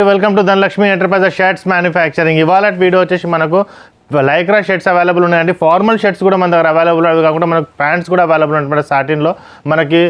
Welcome to Dhanalakshmi enterprises shirts manufacturing. ఇవాళ video వచ్చేసి మనకు లైక్రా షర్ట్స్ అవైలబుల్ ఉన్నాయండి. ఫార్మల్ షర్ట్స్ కూడా మన దగ్గర అవైలబుల్, అవి కాకుండా మనకు ప్యాంట్స్ కూడా అవైలబుల్ ఉంటాయి. సాటిన్లో మనకి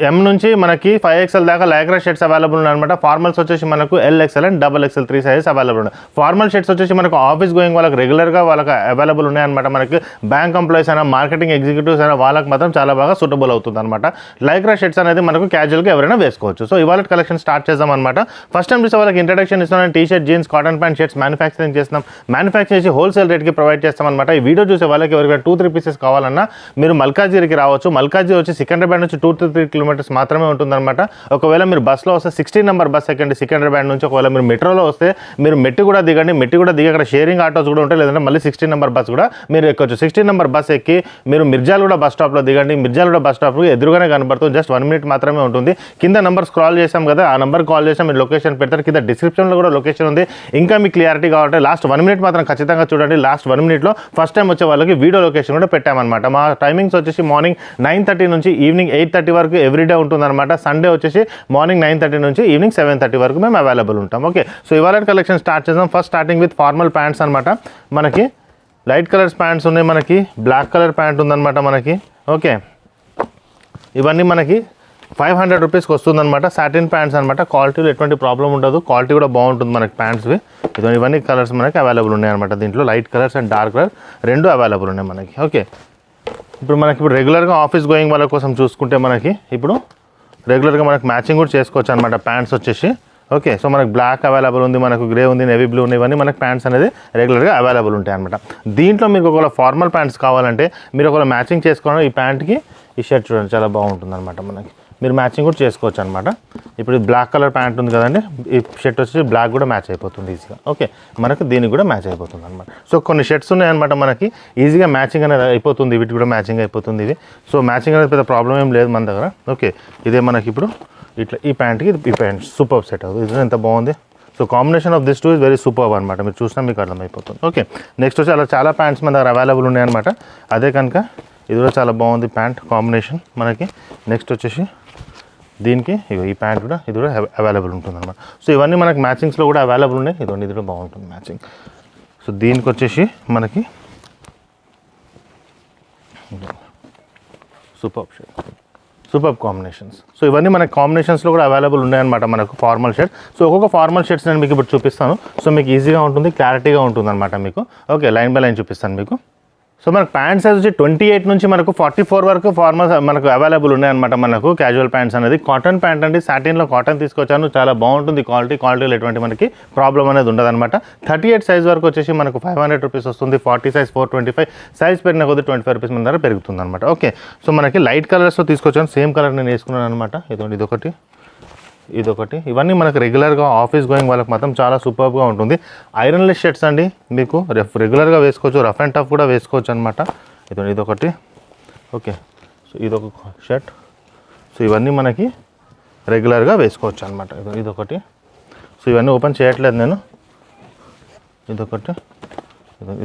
ఎం నుంచి మనకి 5XL దాకా లైక్రా షర్ట్స్ అవైలబుల్ ఉన్నాయన్నమాట. ఫార్మల్స్ వచ్చేసి మనకు LXL and XXL 3 sizes available ఉన్నాయి. ఫార్మల్ షర్ట్స్ వచ్చేసి మనకు ఆఫీస్ గోయింగ్ వాళ్ళకి రెగ్యులర్గా వాళ్ళకి అవైలబుల్ ఉన్నాయన్నమాట. మనకి బ్యాంక్ ఎంప్లాయీస్ అయినా మార్కెటింగ్ ఎగ్జిక్యూటివ్స్ అయినా వాళ్ళకి మాత్రం చాలా బాగా సూటబుల్ అవుతుంది అనమాట. లైక్రా షర్ట్స్ అనేది మనకు క్యాజువల్గా ఎవరైనా వేసుకోవచ్చు. సో ఇవాళ కలెక్షన్ స్టార్ట్ చేద్దాం అనమాట. ఫస్ట్ టైం చూసే వాళ్ళకి ఇంట్రడక్షన్ ఇస్తున్నాం. T shirt, jeans, cotton pant shirts manufacturing చేస్తున్నాం. మ్యానుఫ్యాక్చర్ చేసి హోల్సేల్ రేట్కి ప్రొవైడ్ చేస్తాం అనమాట. ఈ వీడియో చూసే వాళ్ళకి ఎవరికైనా 2-3 పీసెస్ కావాలన్నా మీరు మల్కాజిరికి రావచ్చు. మల్కాజిరి వచ్చి సికింద్రాబాద్ నుంచి 2-3 కిలోమీటర్స్ మాత్రమే ఉంటుందన్నమాట. ఒకవేళ మీరు బస్సులో వస్తే 16 నెంబర్ బస్ ఎక్కండి సికింద్రాబాద్ నుంచి. ఒకవేళ మీరు మెట్రోలో వస్తే మీరు మెట్టి కూడా దిగండి. మెట్టి కూడా దిగి అక్కడ షేరింగ్ ఆటోస్ కూడా ఉంటాయి, లేదంటే మళ్ళీ 16 నెంబర్ బస్ కూడా మీరు ఎక్కొచ్చు. 16 నెంబర్ బస్ ఎక్కి మీరు మిర్జాల్గూడ బస్ స్టాప్లో దిగండి. మిర్జాల్గూడ బస్ స్టాప్ ఎదురుగానే కనబడుతుంది. జస్ట్ 1 మినిట్ మాత్రమే ఉంటుంది. కింద నెంబర్ స్క్రాల్ చేసాం కదా, ఆ నెంబర్ కాల్ చేసాం, మీరు లొకేషన్ పెడతారు. కింద డిస్క్రిప్షన్లో కూడా లొకేషన్ ఉంది. ఇంకా మీకు క్లియారిటీ కావాలంటే లాస్ట్ 1 మినిట్ మాత్రం ఖచ్చితంగా చూడండి. లాస్ట్ 1 మినిట్లో ఫస్ట్ టైం వచ్చే వాళ్ళకి వీడియో లొకేషన్ కూడా పెట్టామన్నమాట. మా టైమింగ్స్ వచ్చేసి మార్నింగ్ 9:30 నుంచి ఈవినింగ్ 8:30 వరకు ఎవ్రీడే ఉంటుందన్నమాట. సండే వచ్చేసి మార్నింగ్ 9:30 నుంచి ఈవినింగ్ 7:30 వరకు మేము అవైలబుల్ ఉంటాం. ఓకే, సో ఇవాళ కలెక్షన్ స్టార్ట్ చేద్దాం. First starting with formal pants అనమాట. మనకి లైట్ కలర్స్ ప్యాంట్స్ ఉన్నాయి, మనకి బ్లాక్ కలర్ ప్యాంట్ ఉందన్నమాట మనకి. ఓకే, ఇవన్నీ మనకి 500 రూపీస్కి వస్తుందన్నమాట. సాటిన్ ప్యాంట్స్ అనమాట. క్వాలిటీలో ఎటువంటి ప్రాబ్లం ఉండదు, క్వాలిటీ కూడా బాగుంటుంది మనకి ప్యాంట్స్వి. ఇవన్నీ కలర్స్ మనకి అవైలబుల్ ఉన్నాయి అనమాట. దీంట్లో light colours and dark colour రెండు అవైలబుల్ ఉన్నాయి మనకి. ఓకే, ఇప్పుడు రెగ్యులర్గా ఆఫీస్ గోయింగ్ వాళ్ళ కోసం చూసుకుంటే మనకి ఇప్పుడు రెగ్యులర్గా మనకు మ్యాచింగ్ కూడా చేసుకోవచ్చు అనమాట ప్యాంట్స్ వచ్చేసి. ఓకే, సో మనకు బ్లాక్ అవైలబుల్ ఉంది, మనకు గ్రే ఉంది, నేవీ బ్లూ ఉంది. ఇవన్నీ మనకు ప్యాంట్స్ అనేది రెగ్యులర్గా అవైలబుల్ ఉంటాయి అనమాట. దీంట్లో మీకు ఒకవేళ ఫార్మల్ ప్యాంట్స్ కావాలంటే మీరు ఒకవేళ మ్యాచింగ్ చేసుకోవడం ఈ ప్యాంట్కి ఈ షర్ట్ చూడండి చాలా బాగుంటుంది అనమాట. మనకి మీరు మ్యాచింగ్ కూడా చేసుకోవచ్చు అనమాట. ఇప్పుడు బ్లాక్ కలర్ ప్యాంట్ ఉంది కదండి, ఈ షర్ట్ వచ్చి బ్లాక్ కూడా మ్యాచ్ అయిపోతుంది ఈజీగా. ఓకే, మనకు దీనికి కూడా మ్యాచ్ అయిపోతుంది అనమాట. సో కొన్ని షర్ట్స్ ఉన్నాయన్నమాట మనకి ఈజీగా మ్యాచింగ్ అనేది అయిపోతుంది, వీటి కూడా మ్యాచింగ్ అయిపోతుంది ఇవి. సో మ్యాచింగ్ అనేది పెద్ద ప్రాబ్లం ఏం లేదు మన దగ్గర. ఓకే, ఇదే మనకి ఇప్పుడు ఇట్లా ఈ ప్యాంట్కి ఈ ప్యాంట్ సూపర్ సెట్ అవుతుంది. ఇది ఎంత బాగుంది. So combination of this two is very super అనమాట. మీరు చూసినా మీకు అర్థమైపోతుంది. ఓకే, నెక్స్ట్ వచ్చి అలా చాలా ప్యాంట్స్ మన దగ్గర అవైలబుల్ ఉన్నాయన్నమాట. అదే కనుక ఇది కూడా చాలా బాగుంది ప్యాంట్ కాంబినేషన్ మనకి. నెక్స్ట్ వచ్చేసి దీనికి ఈ ప్యాంట్ కూడా ఇది కూడా అవైలబుల్ ఉంటుంది అనమాట. సో ఇవన్నీ మనకి మ్యాచింగ్స్లో కూడా అవైలబుల్ ఉన్నాయి. ఇదిగోండి, ఇది కూడా బాగుంటుంది మ్యాచింగ్. సో దీనికి వచ్చేసి మనకి సూపర్ కాంబినేషన్స్. సో ఇవన్నీ మనకి కాంబినేషన్స్లో కూడా అవైలబుల్ ఉన్నాయన్నమాట మనకు ఫార్మల్ షర్ట్. సో ఒక్కొక్క ఫార్మల్ షర్ట్స్ నేను మీకు ఇప్పుడు చూపిస్తాను. సో మీకు ఈజీగా ఉంటుంది, క్లారిటీగా ఉంటుంది అనమాట మీకు. ఓకే, లైన్ బై లైన్ చూపిస్తాను మీకు. సో మనకు ప్యాంట్ సైజ్ వచ్చి 28 నుంచి మనకు 44 వరకు ఫార్మల్స్ మనకు అవైలబుల్ ఉన్నాయన్నమాట. మనకు క్యాజువల్ ప్యాంట్స్ అనేది కాటన్ ప్యాంట్ అండి. సాటిన్లో కాటన్ తీసుకొచ్చాను, చాలా బాగుంటుంది క్వాలిటీలో ఎటువంటి మనకి ప్రాబ్లం అనేది ఉండదు అనమాట. 38 సైజ్ వరకు వచ్చేసి మనకు 500 రూపీస్ వస్తుంది. 40 సైజ్ 425, సైజ్ పెరిగిన కొద్ది 25 రూపీస్ మన దగ్గర పెరుగుతుంది అనమాట. ఓకే, సో మనకి లైట్ కలర్స్లో తీసుకొచ్చాను, సేమ్ కలర్ నేను వేసుకున్నాను అనమాట. ఇదొకటి ఇవన్నీ మనకు రెగ్యులర్గా ఆఫీస్ గోయింగ్ వాళ్ళకి మాత్రం చాలా సూపర్గా ఉంటుంది. ఐరన్లెస్ షర్ట్స్ అండి, మీకు రెగ్యులర్గా వేసుకోవచ్చు, రఫ్ అండ్ టఫ్ కూడా వేసుకోవచ్చు అనమాట. ఇదొకటి. ఓకే, సో ఇదొక షర్ట్. సో ఇవన్నీ మనకి రెగ్యులర్గా వేసుకోవచ్చు అనమాట. ఇదొకటి. సో ఇవన్నీ ఓపెన్ చేయట్లేదు నేను.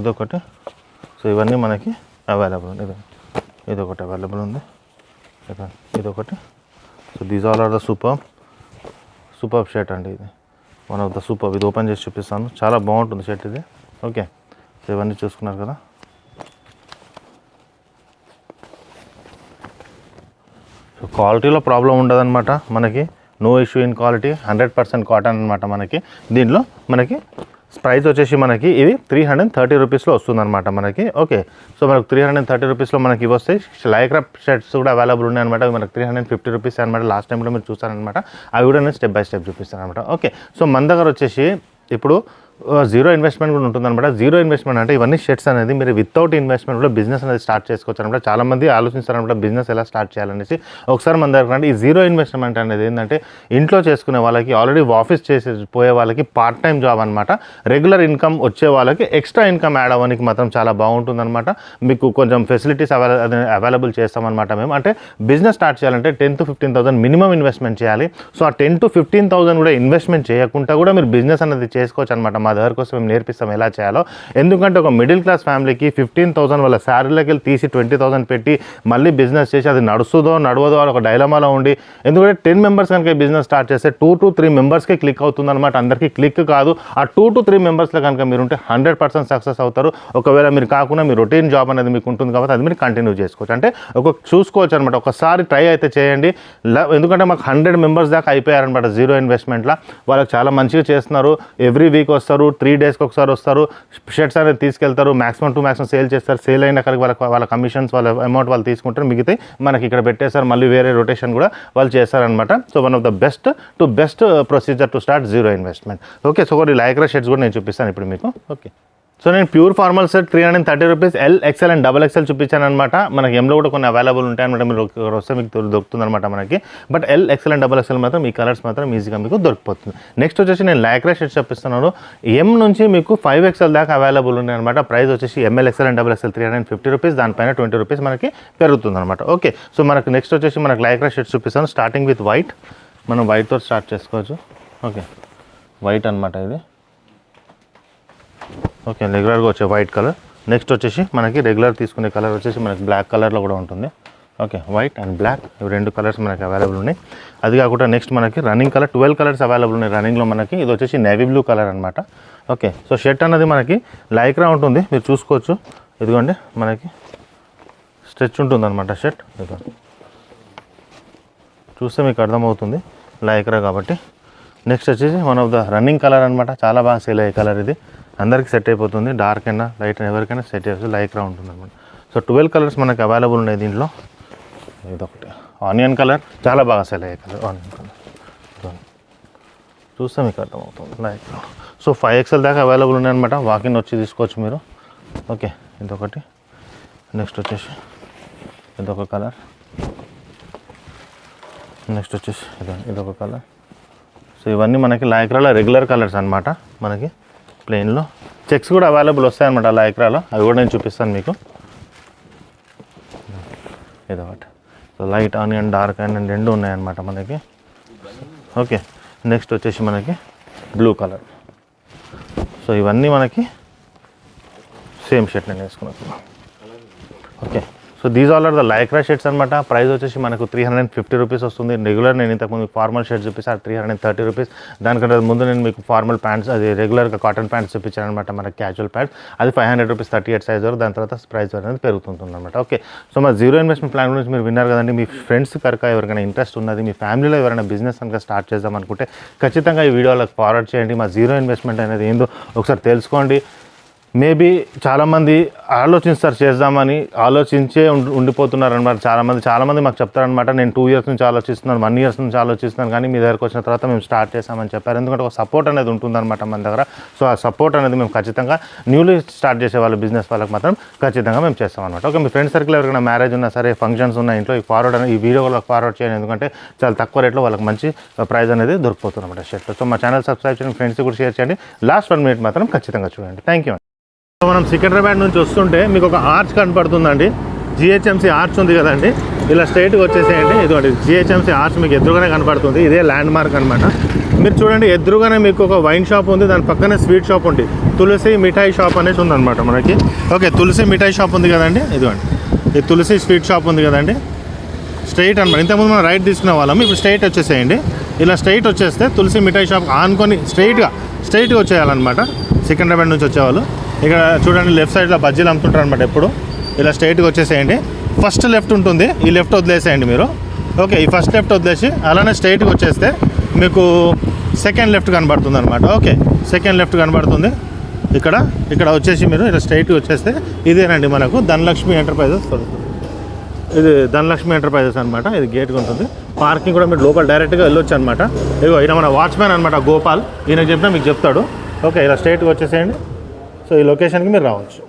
ఇదొకటి. సో ఇవన్నీ మనకి అవైలబుల్ ఉంది. ఇదొకటి అవైలబుల్ ఉంది. ఇదొకటి. So these all are the super shirt అండి. ఇది వన్ ఆఫ్ ద సూపర్. ఇది ఓపెన్ చేసి చూపిస్తాను, చాలా బాగుంటుంది షర్ట్ ఇది. ఓకే, సో ఇవన్నీ చూసుకున్నారు కదా. సో క్వాలిటీలో ప్రాబ్లం ఉండదన్నమాట మనకి. No issue in quality, 100% cotton అనమాట మనకి. దీంట్లో మనకి ప్రైస్ వచ్చేసి మనకి ఇది 330 రూపీస్లో వస్తుందన్నమాట మనకి. ఓకే, సో మనకు 330 రూపీస్లో మనకి ఇవి వస్తాయి. లైక్రా షర్ట్స్ కూడా అవైలబుల్ ఉన్నాయి అనమాట. అవి మనకు 350 రూపీస్ అనమాట. లాస్ట్ టైం కూడా మీరు చూసారనమాట. అవి కూడా నేను స్టెప్ బై స్టెప్ చూపిస్తాను అనమాట. ఓకే, సో మన దగ్గర వచ్చేసి ఇప్పుడు జీరో ఇన్వెస్ట్మెంట్ కూడా ఉంటుందన్నమాట. జీరో ఇన్వెస్ట్మెంట్ అంటే ఇవన్నీ షర్ట్స్ అనేది మీరు వితౌట్ ఇన్వెస్ట్మెంట్ కూడా బిజినెస్ అనేది స్టార్ట్ చేసుకోవచ్చు అనమాట. చాలామంది ఆలోచిస్తారనమాట బిజినెస్ ఎలా స్టార్ట్ చేయాలనేసి. ఒకసారి మన దగ్గర అంటే ఈ జీరో ఇన్వెస్ట్మెంట్ అనేది ఏంటంటే ఇంట్లో చేసుకునే వాళ్ళకి, ఆల్రెడీ ఆఫీస్ చేసి పోయే వాళ్ళకి పార్ట్ టైం జాబ్ అనమాట. రెగ్యులర్ ఇన్కమ్ వచ్చే వాళ్ళకి ఎక్స్ట్రా ఇన్కమ్ యాడ్ అవ్వడానికి మాత్రం చాలా బాగుంటుందన్నమాట. మీకు కొంచెం ఫెసిలిటీస్ అవైలబుల్ చేస్తామన్నమాట మేము. అంటే బిజినెస్ స్టార్ట్ చేయాలంటే 10,000 to 15,000 మినిమం ఇన్వెస్ట్మెంట్ చేయాలి. సో ఆ 10,000 to 15,000 కూడా ఇన్వెస్ట్మెంట్ చేయకుండా కూడా మీరు బిజినెస్ అనేది చేసుకోవచ్చు అనమాట. మా దగ్గర కోసం మేము నేర్పిస్తాం ఎలా చేయాలో. ఎందుకంటే ఒక మిడిల్ క్లాస్ ఫ్యామిలీకి 15,000 వాళ్ళ శాలరీలోకి వెళ్ళి తీసి 20,000 పెట్టి మళ్ళీ బిజినెస్ చేసి అది నడుస్తుందో నడవదో అని ఒక డైలమాలో ఉండి, ఎందుకంటే 10 మెంబర్స్ కనుక బిజినెస్ స్టార్ట్ చేస్తే 2 to 3 మెంబర్స్కే క్లిక్ అవుతుంది అనమాట. అందరికీ క్లిక్ కాదు. ఆ 2 to 3 మెంబర్స్లో కనుక మీరు ఉంటే 100% సక్సెస్ అవుతారు. ఒకవేళ మీరు కాకుండా మీ రొటీన్ జాబ్ అనేది మీకు ఉంటుంది కాబట్టి అది మీరు కంటిన్యూ చేసుకోవచ్చు. అంటే చూసుకోవచ్చు అనమాట. ఒకసారి ట్రై అయితే చేయండి. ఎందుకంటే మాకు 100 మెంబర్స్ దాకా అయిపోయారనమాట జీరో ఇన్వెస్ట్మెంట్లో. వాళ్ళకి చాలా మంచిగా చేస్తున్నారు. ఎవ్రీ వీక్ వస్తారు, 3 డేస్కి ఒకసారి వస్తారు, షర్ట్స్ అనేది తీసుకెళ్తారు, మ్యాక్సిమం టు మ్యాక్సిమం సేల్ చేస్తారు. సేల్ అయిన అక్కడికి వాళ్ళ కమిషన్స్ వాళ్ళ అమౌంట్ వాళ్ళు తీసుకుంటారు, మిగతాయి మనకి ఇక్కడ పెట్టేస్తారు. మళ్ళీ వేరే రొటేషన్ కూడా వాళ్ళు చేస్తారనమాట. So one of the best procedure to start zero investment. Okay, so కొన్ని లైక్రా షర్ట్స్ కూడా నేను చూపిస్తాను ఇప్పుడు మీకు. ఓకే, సో నేను pure formal set 330 rupees L, XL and double XL చూపించాను అనమాట. మనకి ఎంలో కూడా కొన్ని అవైలబుల్ ఉంటాయి అనమాట. మీరు వస్తే మీకు దొరుకుతుంది అనమాట మనకి. But L, XL and double XL మాత్రం ఈ కలర్స్ మాత్రం ఈజీగా మీకు దొరికిపోతుంది. నెక్స్ట్ వచ్చేసి నేను లైక్రా షర్ట్స్ చూపిస్తున్నాను. ఎం నుంచి మీకు 5XL దాకా అవైలబుల్ ఉన్నాయి అనమాట. ప్రైస్ వచ్చేసి ML, XL and double XL 350 rupees, దానిపైన 20 రూపీస్ మనకి పెరుగుతుంది అనమాట. ఓకే, సో మనకు నెక్స్ట్ వచ్చేసి మనకు లైక్రా షర్ట్స్ చూపిస్తాను. Starting with white. మనం వైట్తో స్టార్ట్ చేసుకోవచ్చు. ఓకే, వైట్ అనమాట ఇది. ఓకే, రెగ్యులర్గా వచ్చే వైట్ కలర్. నెక్స్ట్ వచ్చేసి మనకి రెగ్యులర్ తీసుకునే కలర్ వచ్చేసి మనకి బ్లాక్ కలర్లో కూడా ఉంటుంది. ఓకే, వైట్ అండ్ బ్లాక్ ఇవి 2 కలర్స్ మనకి అవైలబుల్ ఉన్నాయి. అది కాకుండా నెక్స్ట్ మనకి రన్నింగ్ కలర్ 12 కలర్స్ అవైలబుల్ ఉన్నాయి రన్నింగ్లో మనకి. ఇది వచ్చేసి నేవీ బ్లూ కలర్ అనమాట. ఓకే, సో షర్ట్ అనేది మనకి లైక్రా ఉంటుంది, మీరు చూసుకోవచ్చు. ఇదిగోండి మనకి స్ట్రెచ్ ఉంటుంది అనమాట షర్ట్. ఇదిగోండి చూస్తే మీకు అర్థమవుతుంది లైక్రా కాబట్టి. నెక్స్ట్ వచ్చేసి one of the running colour అనమాట. చాలా బాగా సేల్ అయ్యే కలర్ ఇది, అందరికీ సెట్ అయిపోతుంది. డార్క్ అయినా లైట్ అయినా ఎవరికైనా సెట్ చేయవచ్చు. లైక్రా ఉంటుంది అనమాట. సో 12 కలర్స్ మనకి అవైలబుల్ ఉన్నాయి దీంట్లో. ఇదొకటి ఆనియన్ కలర్, చాలా బాగా సేల్ అయ్యే కలర్ ఆనియన్ కలర్. చూస్తే మీకు అర్థమవుతుంది లైక్రా. సో 5XL దాకా అవైలబుల్ ఉన్నాయి అనమాట. వాకిన్ వచ్చి తీసుకోవచ్చు మీరు. ఓకే, ఇదొకటి. నెక్స్ట్ వచ్చేసి ఇదొక కలర్. నెక్స్ట్ వచ్చేసి ఇదొక కలర్. సో ఇవన్నీ మనకి లైక్రాలో రెగ్యులర్ కలర్స్ అనమాట. మనకి ప్లెయిన్లో చెక్స్ కూడా అవైలబుల్ వస్తాయన్నమాట లైక్రాలో, అవి కూడా నేను చూపిస్తాను మీకు. ఇదొకటి. So light onion, dark onion 2 ఉన్నాయన్నమాట మనకి. ఓకే, నెక్స్ట్ వచ్చేసి మనకి బ్లూ కలర్. సో ఇవన్నీ మనకి సేమ్ షర్ట్ నేను వేసుకున్నాను. Okay, so these all are the lycra shirts అనమాట. ప్రైస్ వచ్చేసి మనకు 350 రూపీస్ వస్తుంది. రెగ్యులర్ నేను ఇంతకుముందు ఫార్మల్ షర్ట్స్ చూపిస్తాను 330 రూపీస్. దానికంటే ముందు నేను మీకు ఫార్మల్ ప్యాంట్స్, అది రెగ్యులర్గా కాటన్ ప్యాంట్స్ చూపించాను అనమాట. మనకి క్యాజువల్ ప్యాంట్స్ అది 500 రూపీస్ 38 సైజ్ వరకు. దాని తర్వాత ప్రైస్ అనేది పెరుగుతుంటుంది అనమాట. ఓకే, సో మా జీరో ఇన్వెస్ట్మెంట్ ప్లాన్ గురించి మీరు విన్నారు కదండి. మీ ఫ్రెండ్స్ కనుక ఎవరికైనా ఇంట్రెస్ట్ ఉన్నది, మీ ఫ్యామిలీలో ఎవరైనా బిజినెస్ కనుక స్టార్ట్ చేద్దాం అనుకుంటే ఖచ్చితంగా ఈ వీడియోలకు ఫార్వర్డ్ చేయండి. మా జీరో ఇన్వెస్ట్మెంట్ అనేది ఏందో ఒకసారి తెలుసుకోండి. మేబీ చాలామంది ఆలోచిస్తారు చేద్దామని, ఆలోచించే ఉండిపోతున్నారు అనమాట. చాలామంది మాకు చెప్తారనమాట, నేను 2 ఇయర్స్ నుంచి ఆలోచిస్తున్నాను, 1 ఇయర్స్ నుంచి ఆలోచిస్తున్నాను, కానీ మీ దగ్గరకు వచ్చిన తర్వాత మేము స్టార్ట్ చేస్తామని చెప్పారు. ఎందుకంటే ఒక సపోర్ట్ అనేది ఉంటుందన్నమాట మన దగ్గర. సో ఆ సపోర్ట్ అనేది మేము ఖచ్చితంగా న్యూలీ స్టార్ట్ చేసే వాళ్ళ బిజినెస్ వాళ్ళకి మాత్రం ఖచ్చితంగా మేము చేస్తాం అనమాట. ఓకే, మీ ఫ్రెండ్ సర్కిల్ ఎవరికైనా మ్యారేజ్ ఉన్నా సరే, ఫంక్షన్స్ ఉన్న ఇంట్లో ఈ వీడియో వాళ్ళకి ఫార్వర్డ్ చేయండి. ఎందుకంటే చాలా తక్కువ రేట్లో వాళ్ళకి మంచి ప్రైజ్ అనేది దొరికిపోతుంది అనమాట షర్ట్లో. సో మా ఛానల్ సబ్స్క్రైబ్ చేయండి, ఫ్రెండ్స్ కూడా షేర్ చేయండి. లాస్ట్ 1 మినిట్ మాత్రం ఖచ్చితంగా చూడండి. Thank you. సో మనం సికింద్రాబాద్ నుంచి వస్తుంటే మీకు ఒక ఆర్చ్ కనపడుతుందండి. జిహెచ్ఎంసీ ఆర్చ్ ఉంది కదండి, ఇలా స్ట్రైట్గా వచ్చేసేయండి. ఇదిగోండి జిహెచ్ఎంసీ ఆర్చ్ మీకు ఎదురుగానే కనపడుతుంది. ఇదే ల్యాండ్ మార్క్ అనమాట. మీరు చూడండి, ఎదురుగానే మీకు ఒక వైన్ షాప్ ఉంది, దాని పక్కనే స్వీట్ షాప్ ఉంది. తులసి మిఠాయి షాప్ అనేది ఉందన్నమాట మనకి. ఓకే, తులసి మిఠాయి షాప్ ఉంది కదండి, ఇదిగోండి ఈ తులసి స్వీట్ షాప్ ఉంది కదండి. స్ట్రైట్ అనమాట. ఇంతకుముందు మనం రైట్ తీసుకునే వాళ్ళం, ఇప్పుడు స్ట్రైట్ వచ్చేసేయండి. ఇలా స్ట్రైట్ వచ్చేస్తే తులసి మిఠాయి షాప్ ఆనుకొని స్ట్రైట్గా వచ్చేయాలన్నమాట. సికింద్రాబాద్ నుంచి వచ్చేవాళ్ళు ఇక్కడ చూడండి, లెఫ్ట్ సైడ్లో బజ్జీలు అమ్ముతుంటారు అనమాట ఎప్పుడు. ఇలా స్ట్రైట్గా వచ్చేసేయండి. ఫస్ట్ లెఫ్ట్ ఉంటుంది, ఈ లెఫ్ట్ వదిలేసేయండి మీరు. ఓకే, ఈ ఫస్ట్ లెఫ్ట్ వదిలేసి అలానే స్ట్రైట్గా వచ్చేస్తే మీకు సెకండ్ లెఫ్ట్ కనబడుతుంది అనమాట. ఓకే, సెకండ్ లెఫ్ట్ కనబడుతుంది. ఇక్కడ వచ్చేసి మీరు ఇలా స్ట్రైట్గా వచ్చేస్తే ఇదేనండి మనకు ధనలక్ష్మి ఎంటర్ప్రైజెస్. ఇది ధనలక్ష్మి ఎంటర్ప్రైజెస్ అనమాట. ఇది గేట్గా ఉంటుంది. పార్కింగ్ కూడా మీరు లోపల డైరెక్ట్గా వెళ్ళొచ్చు అనమాట. ఇదిగో ఈయన మన వాచ్మ్యాన్ అనమాట, గోపాల్. ఈయనకు చెప్పినా మీకు చెప్తాడు. ఓకే, ఇలా స్ట్రైట్గా వచ్చేసేయండి. సో ఈ లొకేషన్కి మీరు రావచ్చు.